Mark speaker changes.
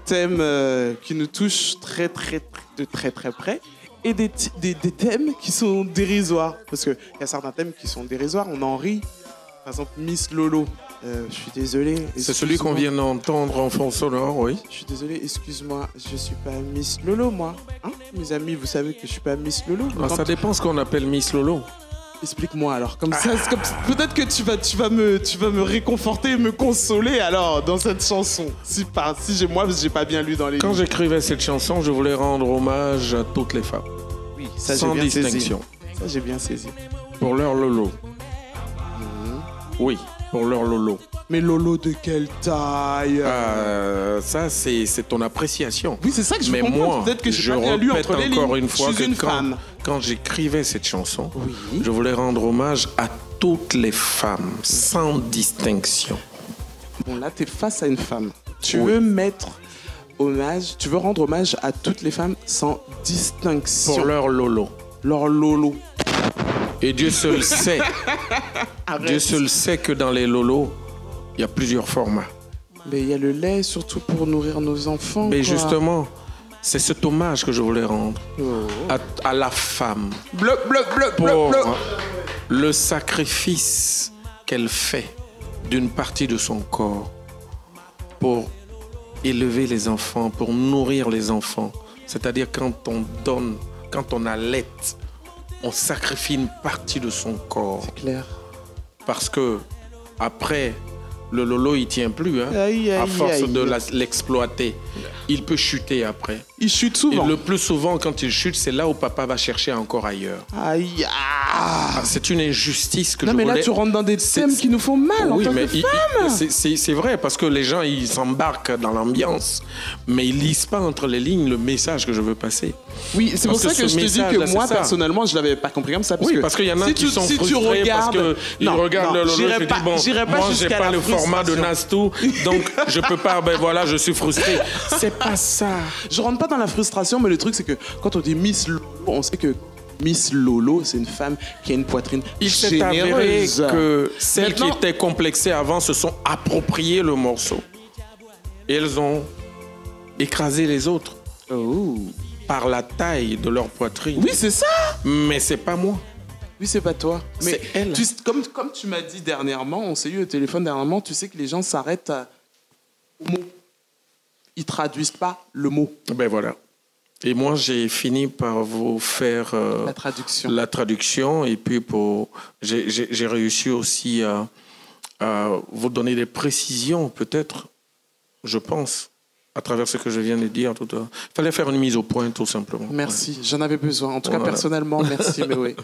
Speaker 1: thèmes qui nous touchent de très très près et des thèmes qui sont dérisoires. Parce qu'il y a certains thèmes qui sont dérisoires, on en rit. Par exemple, Miss Lolo. Je suis désolé.
Speaker 2: C'est celui qu'on vient d'entendre en fond sonore, oui.
Speaker 1: Je suis désolé, excuse-moi, je suis pas Miss Lolo, moi. Hein, mes amis, vous savez que je suis pas Miss Lolo.
Speaker 2: Ah, ça dépend ce qu'on appelle Miss Lolo.
Speaker 1: Explique-moi alors, comme ça, peut-être que tu vas me réconforter, me consoler alors dans cette chanson. Si j'ai pas bien lu dans les.
Speaker 2: Quand j'écrivais cette chanson, je voulais rendre hommage à toutes les femmes.
Speaker 1: Oui, ça
Speaker 2: sans
Speaker 1: j'ai bien
Speaker 2: distinction.
Speaker 1: Saisi. Ça j'ai bien saisi.
Speaker 2: Pour leur Lolo. Oui, pour leur Lolo.
Speaker 1: Mais Lolo de quelle taille?
Speaker 2: Ça, c'est ton appréciation.
Speaker 1: Oui, c'est ça que je
Speaker 2: Mais
Speaker 1: comprends.
Speaker 2: moi,
Speaker 1: Peut-être que
Speaker 2: je
Speaker 1: pas bien lu entre les
Speaker 2: encore
Speaker 1: lignes.
Speaker 2: une fois
Speaker 1: Je suis
Speaker 2: que
Speaker 1: une femme.
Speaker 2: quand j'écrivais cette chanson,
Speaker 1: Oui.
Speaker 2: je voulais rendre hommage à toutes les femmes, sans distinction.
Speaker 1: Bon, là, tu es face à une femme. Tu
Speaker 2: Oui.
Speaker 1: veux rendre hommage à toutes les femmes sans distinction.
Speaker 2: Pour leur Lolo.
Speaker 1: Leur Lolo.
Speaker 2: Et Dieu seul sait.
Speaker 1: Arrête.
Speaker 2: Dieu seul sait que dans les Lolos, il y a plusieurs formats.
Speaker 1: Mais il y a le lait, surtout pour nourrir nos enfants.
Speaker 2: Mais
Speaker 1: quoi.
Speaker 2: justement, c'est cet hommage que je voulais rendre
Speaker 1: Oh.
Speaker 2: à la femme.
Speaker 1: Bloc,
Speaker 2: Pour le sacrifice qu'elle fait d'une partie de son corps pour élever les enfants, pour nourrir les enfants. C'est-à-dire quand on donne, quand on allait, on sacrifie une partie de son corps.
Speaker 1: C'est clair.
Speaker 2: Parce que après, le Lolo, il tient plus. Hein,
Speaker 1: Aïe, aïe,
Speaker 2: à force
Speaker 1: aïe.
Speaker 2: de l'exploiter. Il peut chuter après.
Speaker 1: Il chute souvent.
Speaker 2: Et le plus souvent, quand il chute, c'est là où papa va chercher encore ailleurs.
Speaker 1: Aïe.
Speaker 2: Ah, c'est une injustice que
Speaker 1: Non,
Speaker 2: je
Speaker 1: mais là,
Speaker 2: voulais...
Speaker 1: tu rentres dans des thèmes qui nous font mal en tant que femmes.
Speaker 2: c'est vrai, parce que les gens, ils s'embarquent dans l'ambiance, mais ils lisent pas entre les lignes le message que je veux passer.
Speaker 1: Oui, c'est pour
Speaker 2: Parce
Speaker 1: ça
Speaker 2: que
Speaker 1: que
Speaker 2: ce
Speaker 1: je te dis
Speaker 2: message-là,
Speaker 1: que moi,
Speaker 2: c'est ça.
Speaker 1: personnellement, je l'avais pas compris comme ça.
Speaker 2: Oui, parce qu'il y en a qui sont frustrés parce qu'ils regardent le Lolo et se disent, bon,
Speaker 1: j'irai pas
Speaker 2: moi, j'ai
Speaker 1: jusqu'à
Speaker 2: pas
Speaker 1: la
Speaker 2: le format de
Speaker 1: frustration.
Speaker 2: Nastou, donc je peux pas, ben voilà, je suis frustré. C'est pas ça.
Speaker 1: Je rentre pas dans la frustration, mais le truc, c'est que quand on dit Miss Lolo, on sait que Miss Lolo, c'est une femme qui a une poitrine
Speaker 2: Il s'est avéré
Speaker 1: généreuse.
Speaker 2: que celles
Speaker 1: Maintenant-
Speaker 2: qui étaient complexées avant se sont appropriées le morceau. Et elles ont écrasé les autres
Speaker 1: Oh.
Speaker 2: par la taille de leur poitrine.
Speaker 1: Oui, c'est ça.
Speaker 2: Mais c'est pas moi.
Speaker 1: Oui, c'est pas toi. Mais
Speaker 2: C'est elle.
Speaker 1: comme tu m'as dit dernièrement, on s'est eu au téléphone dernièrement, tu sais que les gens s'arrêtent au mot. Ils traduisent pas le mot.
Speaker 2: Ben voilà. Et moi, j'ai fini par vous faire
Speaker 1: La traduction.
Speaker 2: la traduction. Et puis, j'ai réussi aussi à vous donner des précisions, peut-être, je pense, à travers ce que je viens de dire tout à l'heure. Il fallait faire une mise au point, tout simplement.
Speaker 1: Merci, j'en avais besoin. En tout cas,
Speaker 2: Voilà.
Speaker 1: personnellement, merci. Mais oui.